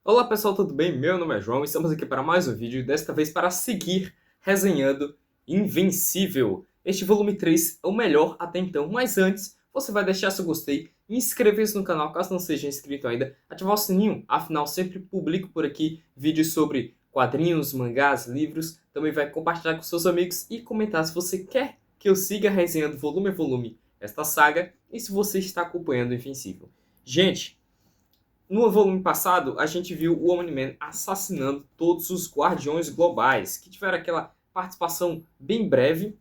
Olá pessoal, tudo bem? Meu nome é João e estamos aqui para mais um vídeo, desta vez para seguir resenhando Invencível. Este volume 3 é o melhor até então, mas antes você vai deixar seu gostei, inscrever-se no canal caso não seja inscrito ainda, ativar o sininho, afinal sempre publico por aqui vídeos sobre quadrinhos, mangás, livros, também vai compartilhar com seus amigos e comentar se você quer que eu siga resenhando volume a volume esta saga e se você está acompanhando Invencível. Gente, no volume passado, a gente viu o Omni-Man assassinando todos os Guardiões Globais, que tiveram aquela participação bem breve,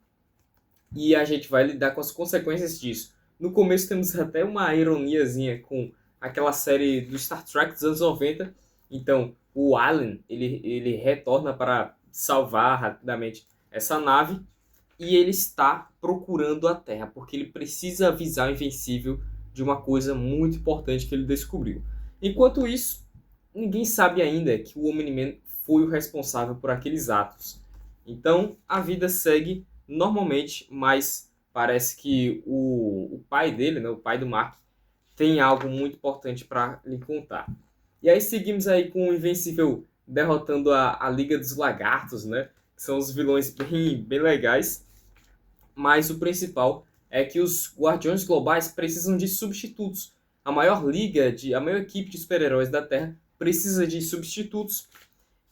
e a gente vai lidar com as consequências disso. No começo temos até uma ironiazinha com aquela série do Star Trek dos anos 90. Então, o Allen, ele retorna para salvar rapidamente essa nave, e ele está procurando a Terra, porque ele precisa avisar o Invencível de uma coisa muito importante que ele descobriu. Enquanto isso, ninguém sabe ainda que o Omni-Man foi o responsável por aqueles atos. Então, a vida segue normalmente, mas parece que o pai dele, né, o pai do Mark, tem algo muito importante para lhe contar. E aí seguimos aí com o Invencível derrotando a Liga dos Lagartos, né? Que são os vilões bem legais. Mas o principal é que os Guardiões Globais precisam de substitutos. A maior equipe de super-heróis da Terra precisa de substitutos.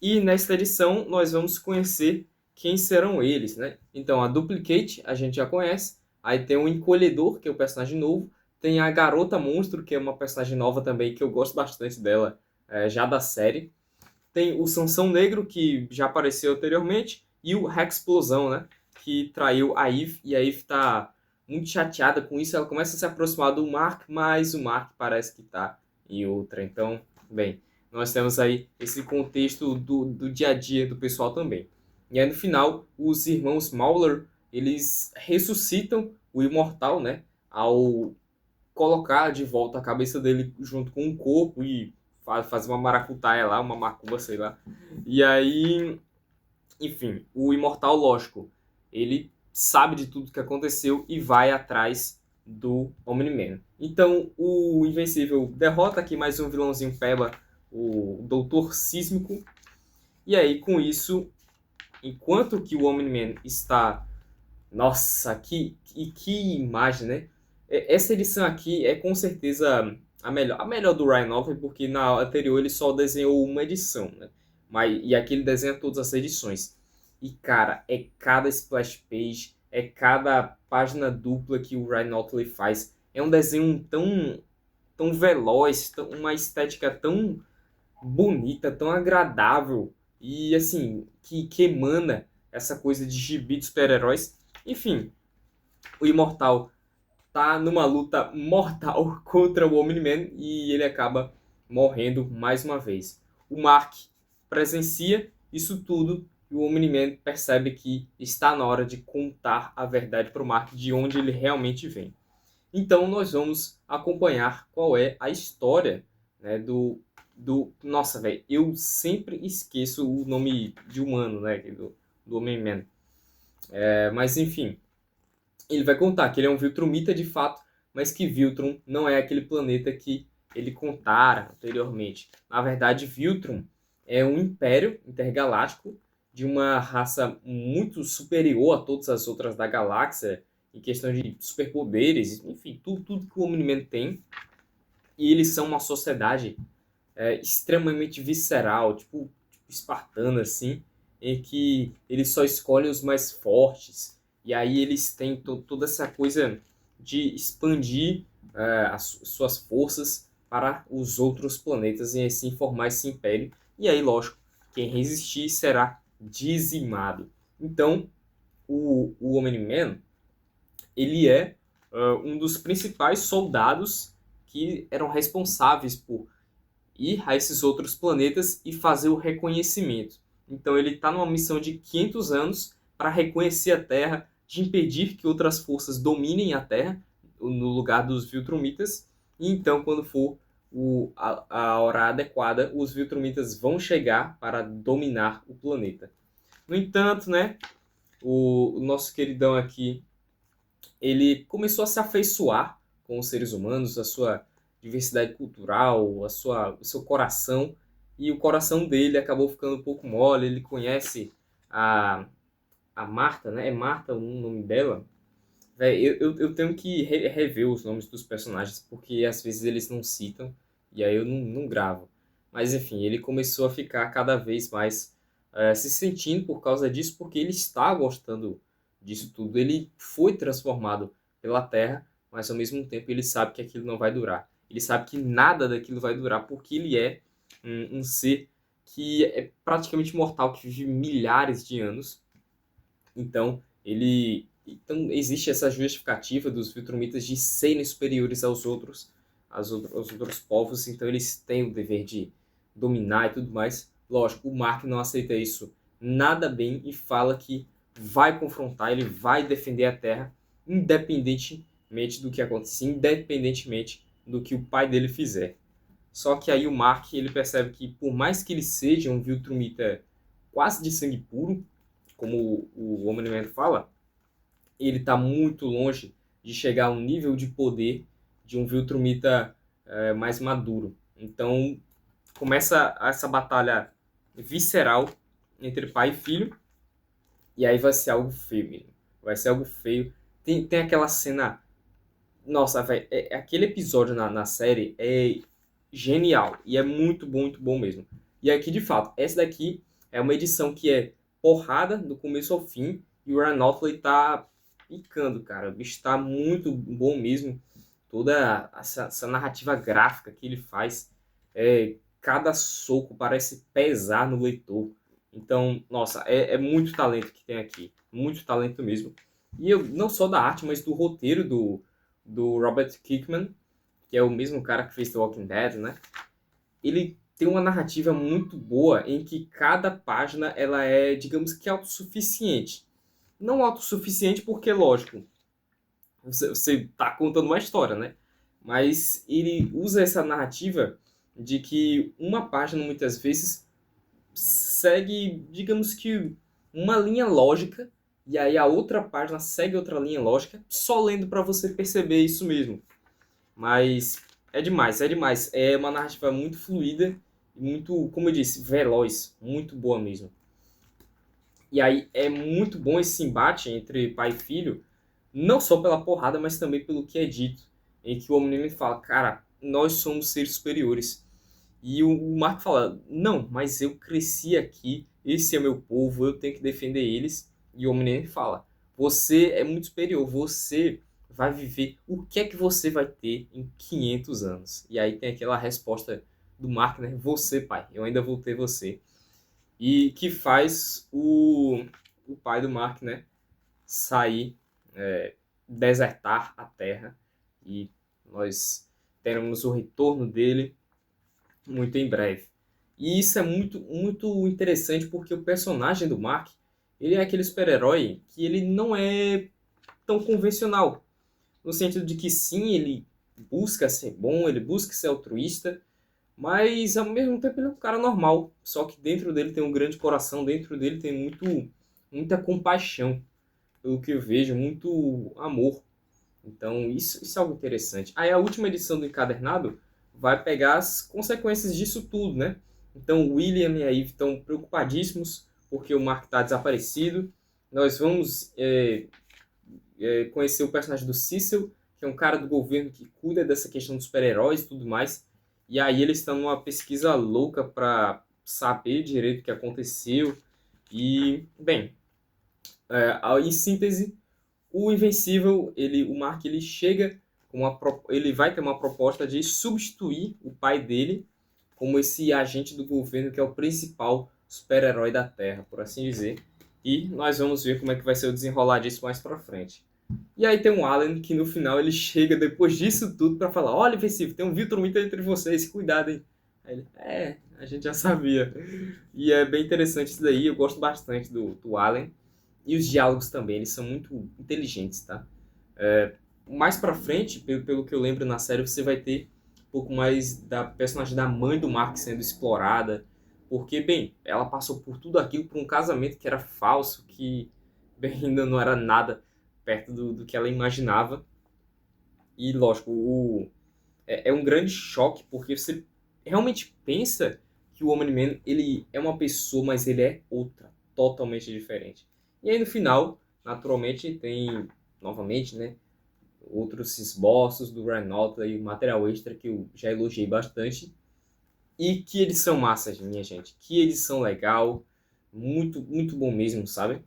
E nesta edição nós vamos conhecer quem serão eles, né? Então a Duplicate a gente já conhece. Aí tem o Encolhedor, que é o personagem novo. Tem a Garota Monstro, que é uma personagem nova também, que eu gosto bastante dela, já da série. Tem o Sansão Negro, que já apareceu anteriormente, e o Rexplosão, né? Que traiu a Eve, e a Eve tá muito chateada com isso. Ela começa a se aproximar do Mark, mas o Mark parece que tá em outra. Então, bem, nós temos aí esse contexto do dia a dia do pessoal também. E aí no final, os irmãos Mauler, eles ressuscitam o Imortal, né? Ao colocar de volta a cabeça dele junto com o corpo e fazer uma maracutaia lá, uma macumba, sei lá. E aí, enfim, o Imortal, lógico, ele sabe de tudo que aconteceu e vai atrás do Omni-Man. Então, o Invencível derrota aqui mais um vilãozinho peba, o Doutor Sísmico. E aí, com isso, enquanto que o Omni-Man está... Nossa, que imagem, né? Essa edição aqui é com certeza a melhor do Ryan Nova, porque na anterior ele só desenhou uma edição, né? E aqui ele desenha todas as edições. E cara, é cada splash page, é cada página dupla que o Ryan Notley faz. É um desenho tão veloz, uma estética tão bonita, tão agradável e assim, que emana essa coisa de gibi de super-heróis. Enfim, o Imortal tá numa luta mortal contra o Omni-Man e ele acaba morrendo mais uma vez. O Mark presencia isso tudo e o Omni-Man percebe que está na hora de contar a verdade para o Mark de onde ele realmente vem. Então nós vamos acompanhar qual é a história, né, Nossa, velho, eu sempre esqueço o nome de humano, né, do Omni-Man. Mas enfim, ele vai contar que ele é um Viltrumita de fato, mas que Viltrum não é aquele planeta que ele contara anteriormente. Na verdade, Viltrum é um império intergaláctico de uma raça muito superior a todas as outras da galáxia, em questão de superpoderes, enfim, tudo que o Omni-Man tem. E eles são uma sociedade extremamente visceral, tipo espartana, assim, em que eles só escolhem os mais fortes. E aí eles têm toda essa coisa de expandir as suas forças para os outros planetas e assim formar esse império. E aí, lógico, quem resistir será dizimado. Então, o Omni-Man, ele é um dos principais soldados que eram responsáveis por ir a esses outros planetas e fazer o reconhecimento. Então ele está numa missão de 500 anos para reconhecer a Terra, de impedir que outras forças dominem a Terra no lugar dos Viltrumitas. E então, quando for a hora adequada, os Viltrumitas vão chegar para dominar o planeta. No entanto, né, o nosso queridão aqui, ele começou a se afeiçoar com os seres humanos, a sua diversidade cultural, o seu coração, e o coração dele acabou ficando um pouco mole. Ele conhece a, a Marta, né? É Marta o nome dela? Véi, eu tenho que rever os nomes dos personagens, porque às vezes eles não citam, e aí eu não gravo. Mas enfim, ele começou a ficar cada vez mais se sentindo por causa disso, porque ele está gostando disso tudo. Ele foi transformado pela Terra, mas ao mesmo tempo ele sabe que aquilo não vai durar. Ele sabe que nada daquilo vai durar, porque ele é um ser que é praticamente mortal, que vive milhares de anos. Então existe essa justificativa dos Viltrumitas de serem superiores aos outros povos, então eles têm o dever de dominar e tudo mais. Lógico, o Mark não aceita isso nada bem e fala que vai confrontar, ele vai defender a Terra, independentemente do que acontecer, independentemente do que o pai dele fizer. Só que aí o Mark, ele percebe que por mais que ele seja um Viltrumita quase de sangue puro, como o Omni-Man fala, ele está muito longe de chegar a um nível de poder de um Viltrumita mais maduro. Então começa essa batalha visceral entre pai e filho, e aí vai ser algo feio, mesmo. Vai ser algo feio. Tem aquela cena. Nossa, velho, aquele episódio na série é genial e é muito bom mesmo. E aqui, de fato, essa daqui é uma edição que é porrada do começo ao fim e o Ryan Ottley tá picando, cara. O bicho tá muito bom mesmo. Toda essa narrativa gráfica que ele faz, cada soco parece pesar no leitor. Então, nossa, é muito talento que tem aqui. Muito talento mesmo. E eu, não só da arte, mas do roteiro do Robert Kirkman, que é o mesmo cara que fez The Walking Dead, né? Ele tem uma narrativa muito boa em que cada página ela é, digamos que autossuficiente. Não autossuficiente porque, lógico, você tá contando uma história, né? Mas ele usa essa narrativa de que uma página muitas vezes segue, digamos que, uma linha lógica e aí a outra página segue outra linha lógica, só lendo para você perceber isso mesmo. Mas é demais, é demais. É uma narrativa muito fluida e muito, como eu disse, veloz, muito boa mesmo. E aí é muito bom esse embate entre pai e filho, não só pela porrada, mas também pelo que é dito, em que o Omni-Man fala, cara, nós somos seres superiores. E o Mark fala, não, mas eu cresci aqui, esse é meu povo, eu tenho que defender eles. E o Omni-Man fala, você é muito superior, você vai viver, o que é que você vai ter em 500 anos? E aí tem aquela resposta do Mark, né? Você, pai, eu ainda vou ter você. E que faz o pai do Mark, né? Sair, desertar a Terra. E nós teremos o retorno dele muito em breve. E isso é muito interessante porque o personagem do Mark, ele é aquele super-herói que ele não é tão convencional. No sentido de que sim, ele busca ser bom, ele busca ser altruísta, mas ao mesmo tempo ele é um cara normal. Só que dentro dele tem um grande coração, dentro dele tem muita compaixão, pelo que eu vejo, muito amor. Então isso é algo interessante. Aí a última edição do encadernado vai pegar as consequências disso tudo, né? Então o William e a Eve estão preocupadíssimos porque o Mark está desaparecido. Nós vamos conhecer o personagem do Cecil, que é um cara do governo que cuida dessa questão dos super-heróis e tudo mais. E aí eles estão numa pesquisa louca para saber direito o que aconteceu. E, bem, em síntese, o Invencível, o Mark, ele chega com ele vai ter uma proposta de substituir o pai dele como esse agente do governo que é o principal super-herói da Terra, por assim dizer. E nós vamos ver como é que vai ser o desenrolar disso mais pra frente. E aí tem um Alan que no final ele chega depois disso tudo pra falar: olha, Invencível, tem um Viltrumita entre vocês, cuidado, hein? Aí ele, a gente já sabia. E é bem interessante isso daí, eu gosto bastante do Alan. E os diálogos também, eles são muito inteligentes, tá? Mais pra frente, pelo que eu lembro na série, você vai ter um pouco mais da personagem da mãe do Mark sendo explorada. Porque, bem, ela passou por tudo aquilo, por um casamento que era falso, que bem, ainda não era nada perto do que ela imaginava. E, lógico, é um grande choque, porque você realmente pensa que o Omni-Man, ele é uma pessoa, mas ele é outra, totalmente diferente. E aí no final, naturalmente, tem, novamente, né, outros esboços do Reynolds aí, material extra que eu já elogiei bastante. E que eles são massas, minha gente. Que eles são legal. Muito, muito bom mesmo, sabe?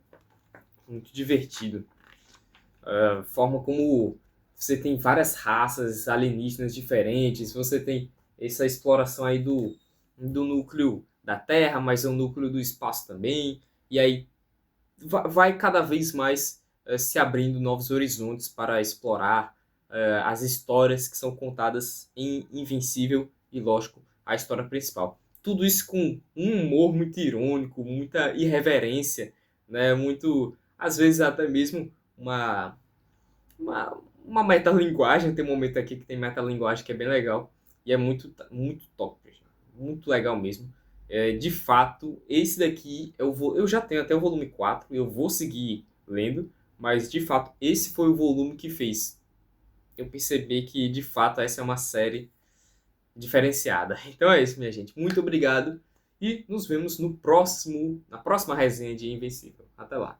Muito divertido. A forma como você tem várias raças alienígenas diferentes. Você tem essa exploração aí do núcleo da Terra, mas é o núcleo do espaço também. E aí vai cada vez mais se abrindo novos horizontes para explorar as histórias que são contadas em Invencível e, lógico, a história principal. Tudo isso com um humor muito irônico, muita irreverência, né? Muito, às vezes até mesmo uma metalinguagem. Tem um momento aqui que tem metalinguagem que é bem legal e é muito, muito top, gente. Muito legal mesmo. De fato, esse daqui eu já tenho até o volume 4, eu vou seguir lendo, mas de fato, esse foi o volume que fez eu perceber que de fato essa é uma série diferenciada. Então é isso, minha gente. Muito obrigado e nos vemos no próximo, na próxima resenha de Invencível. Até lá.